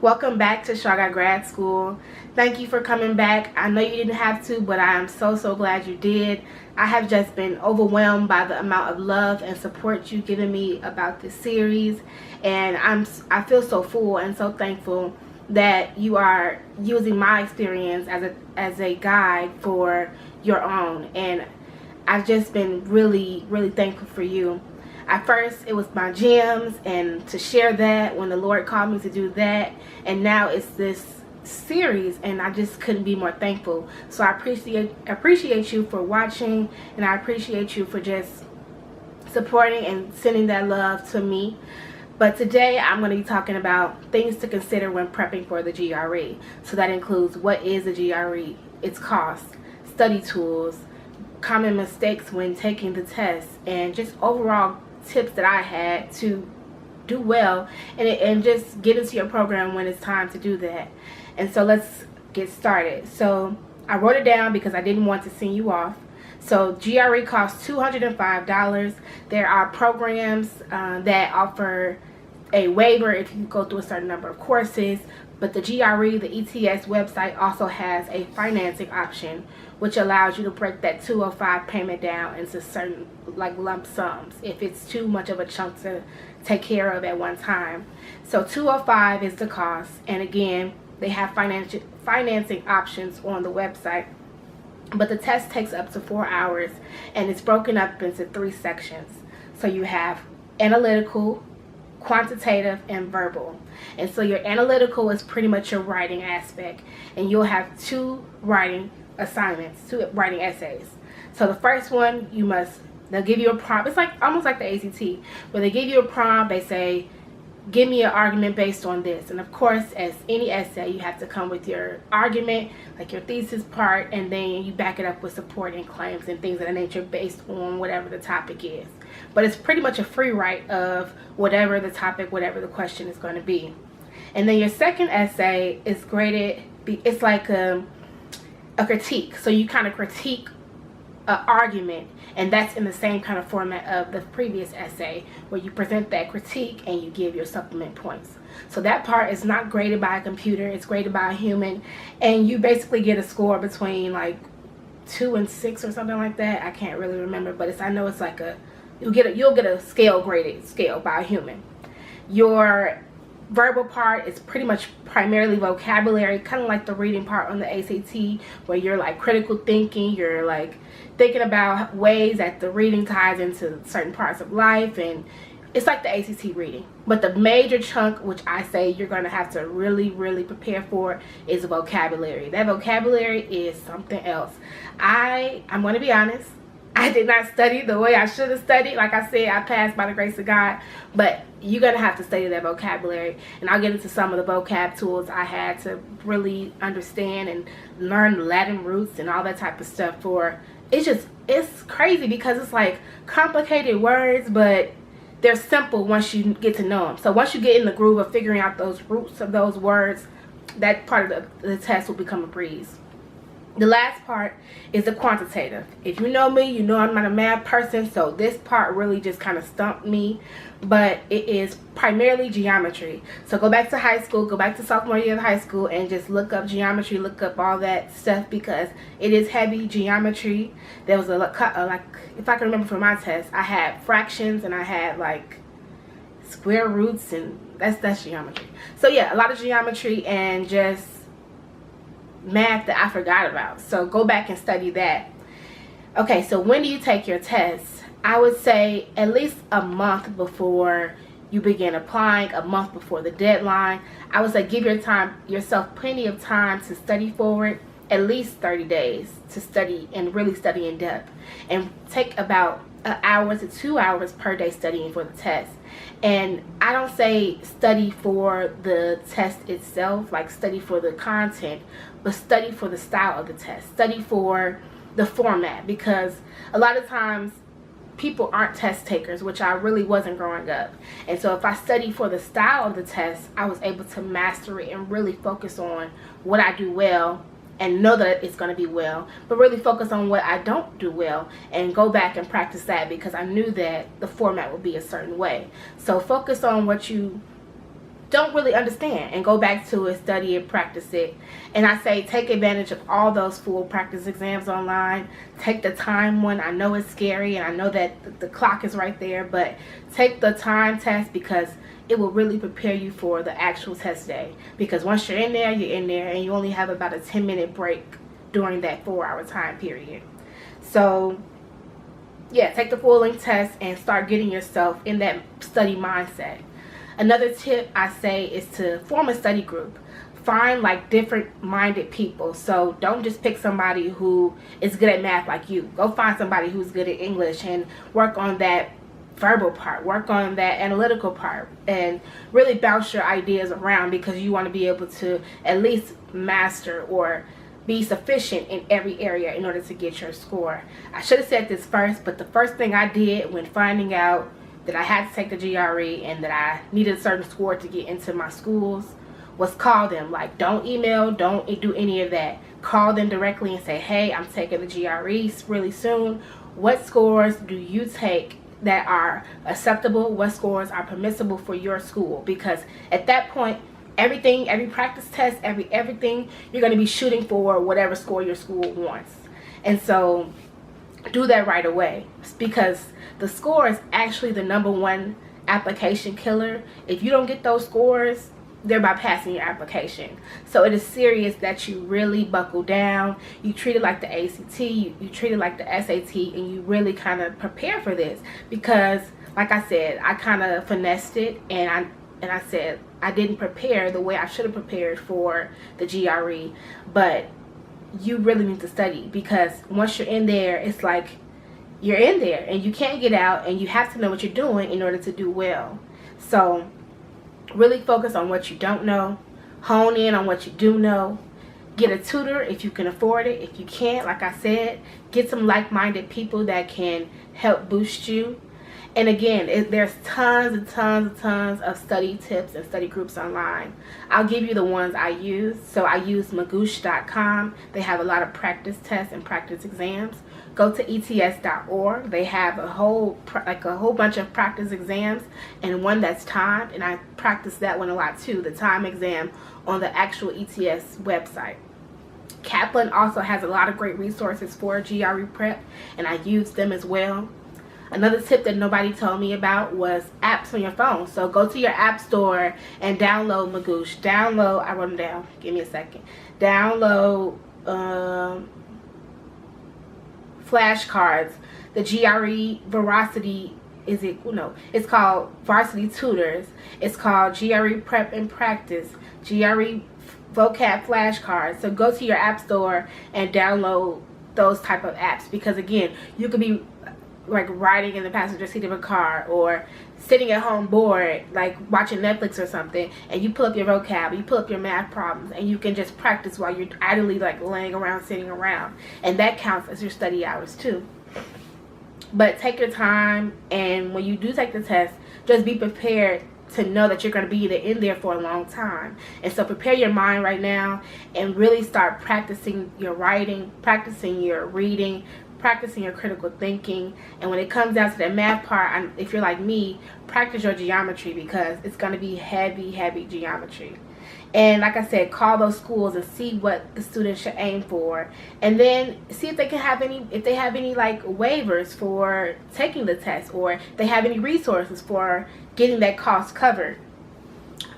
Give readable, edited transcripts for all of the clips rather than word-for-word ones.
Welcome back to Char Grad School. Thank you for coming back. I know you didn't have to, but I am so glad you did. I have just been overwhelmed by the amount of love and support you've given me about this series, and I feel so full and so thankful that you are using my experience as a guide for your own, and I've just been really thankful for you. At first it was my gems and to share that when the Lord called me to do that, and now it's this series, and I just couldn't be more thankful. So I appreciate you for watching, and I appreciate you for just supporting and sending that love to me. But today I'm going to be talking about things to consider when prepping for the GRE. So that includes what is the GRE, its cost, study tools, common mistakes when taking the test, and just overall tips that I had to do well and just get into your program when it's time to do that. And so let's get started. So I wrote it down because I didn't want to send you off. So GRE costs $205. There are programs that offer a waiver if you go through a certain number of courses, but the GRE, the ETS website, also has a financing option which allows you to break that $205 payment down into certain like lump sums if it's too much of a chunk to take care of at one time. So $205 is the cost, and again they have financing options on the website, but the test takes up to 4 hours and it's broken up into 3 sections. So you have analytical, quantitative, and verbal. And so your analytical is pretty much your writing aspect, and you'll have 2 writing assignments, 2 writing essays. So the first one, they'll give you a prompt. It's like almost like the ACT, where they give you a prompt. They say, give me an argument based on this. And of course, as any essay, you have to come with your argument, like your thesis part, and then you back it up with supporting claims and things of that nature based on whatever the topic is. But it's pretty much a free write of whatever the topic, whatever the question is going to be. And then your second essay is graded. It's like a critique. So you kind of critique an argument, and that's in the same kind of format of the previous essay, where you present that critique and you give your supplement points. So that part is not graded by a computer, it's graded by a human, and you basically get a score between like 2 and 6 or something like that. I can't really remember, but I know it's like you'll get a graded scale by a human. Your verbal part is pretty much primarily vocabulary, kind of like the reading part on the ACT, where you're like critical thinking, you're like thinking about ways that the reading ties into certain parts of life, and it's like the ACT reading. But the major chunk, which I say you're going to have to really prepare for, is vocabulary. That vocabulary is something else. I'm going to be honest, I did not study the way I should have studied. Like I said, I passed by the grace of God, but you're going to have to study that vocabulary. And I'll get into some of the vocab tools I had to really understand and learn Latin roots and all that type of stuff for. It's crazy because it's like complicated words, but they're simple once you get to know them. So once you get in the groove of figuring out those roots of those words, that part of the test will become a breeze. The last part is the quantitative. If you know me, you know I'm not a math person, so this part really just kind of stumped me, but it is primarily geometry. So go back to high school, go back to sophomore year of high school, and just look up geometry, look up all that stuff, because it is heavy geometry. There was like, if I can remember from my test, I had fractions and I had like square roots, and that's geometry. So yeah, a lot of geometry and just math that I forgot about. So go back and study that. Okay, so when do you take your test? I would say at least a month before you begin applying, a month before the deadline. I would say give yourself plenty of time to study for it, at least 30 days to study and really study in depth, and take about an hour to 2 hours per day studying for the test. And I don't say study for the test itself, like study for the content, but study for the style of the test, study for the format, because a lot of times people aren't test takers, which I really wasn't growing up. And so if I studied for the style of the test, I was able to master it and really focus on what I do well and know that it's going to be well, but really focus on what I don't do well and go back and practice that, because I knew that the format would be a certain way. So focus on what you don't really understand, and go back to it, study it, practice it. And I say take advantage of all those full practice exams online. Take the time one. I know it's scary, and I know that the clock is right there, but take the time test, because it will really prepare you for the actual test day. Because once you're in there, and you only have about a 10-minute break during that 4-hour time period. So yeah, take the full length test and start getting yourself in that study mindset. Another tip I say is to form a study group. Find like different minded people. So don't just pick somebody who is good at math like you. Go find somebody who's good at English and work on that verbal part, work on that analytical part, and really bounce your ideas around, because you want to be able to at least master or be sufficient in every area in order to get your score. I should have said this first, but the first thing I did when finding out that I had to take the GRE and that I needed a certain score to get into my schools was call them. Like, don't email, don't do any of that. Call them directly and say, hey, I'm taking the GRE really soon. What scores do you take that are acceptable? What scores are permissible for your school? Because at that point, everything, every practice test, everything, you're going to be shooting for whatever score your school wants. And so do that right away, because the score is actually the #1 application killer. If you don't get those scores, they're bypassing your application. So it is serious that you really buckle down. You treat it like the ACT, you treat it like the SAT, and you really kind of prepare for this. Because like I said, I kind of finessed it, and I said I didn't prepare the way I should have prepared for the GRE. But you really need to study, because once you're in there, it's like you're in there and you can't get out, and you have to know what you're doing in order to do well. So really focus on what you don't know, hone in on what you do know, get a tutor if you can afford it. If you can't, like I said, get some like-minded people that can help boost you. And again, there's tons and tons and tons of study tips and study groups online. I'll give you the ones I use. So I use magoosh.com. They have a lot of practice tests and practice exams. Go to ets.org. They have a whole bunch of practice exams, and one that's timed, and I practice that one a lot too, the time exam on the actual ETS website. Kaplan also has a lot of great resources for GRE prep, and I use them as well. Another tip that nobody told me about was apps on your phone. So go to your app store and download Magoosh. I wrote them down. Give me a second. Download flashcards. The GRE Veracity, it's called Varsity Tutors. It's called GRE Prep and Practice. GRE Vocab flashcards. So go to your app store and download those type of apps, because again, you could be like riding in the passenger seat of a car, or sitting at home bored, like watching Netflix or something, and you pull up your vocab, you pull up your math problems, and you can just practice while you're idly like laying around, sitting around, and that counts as your study hours too. But take your time, and when you do take the test, just be prepared to know that you're going to be in there for a long time. And so prepare your mind right now and really start practicing your writing, practicing your reading, practicing your critical thinking. And when it comes down to the math part, if you're like me, practice your geometry, because it's going to be heavy geometry. And like I said, call those schools and see what the students should aim for, and then see if they have any like waivers for taking the test, or if they have any resources for getting that cost covered.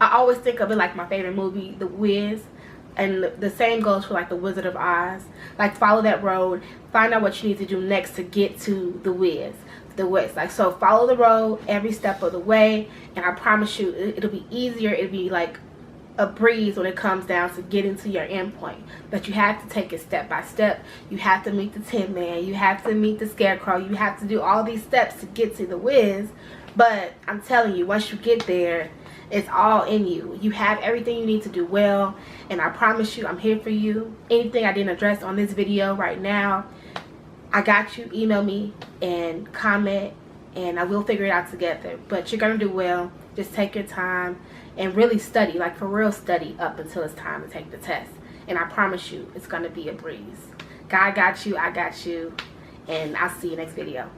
I always think of it like my favorite movie, The Wiz. And the same goes for like The Wizard of Oz. Like, follow that road, find out what you need to do next to get to the Wiz. Like, so follow the road every step of the way, and I promise you it'll be easier. It'll be like a breeze when it comes down to getting to your end point. But you have to take it step by step. You have to meet the Tin Man, you have to meet the Scarecrow, you have to do all these steps to get to the Wiz. But I'm telling you, once you get there, it's all in you. You have everything you need to do well, and I promise you, I'm here for you. Anything I didn't address on this video right now, I got you. Email me and comment, and I will figure it out together. But you're gonna do well. Just take your time and really study, like for real study, up until it's time to take the test. And I promise you, it's gonna be a breeze. God got you, I got you, and I'll see you next video.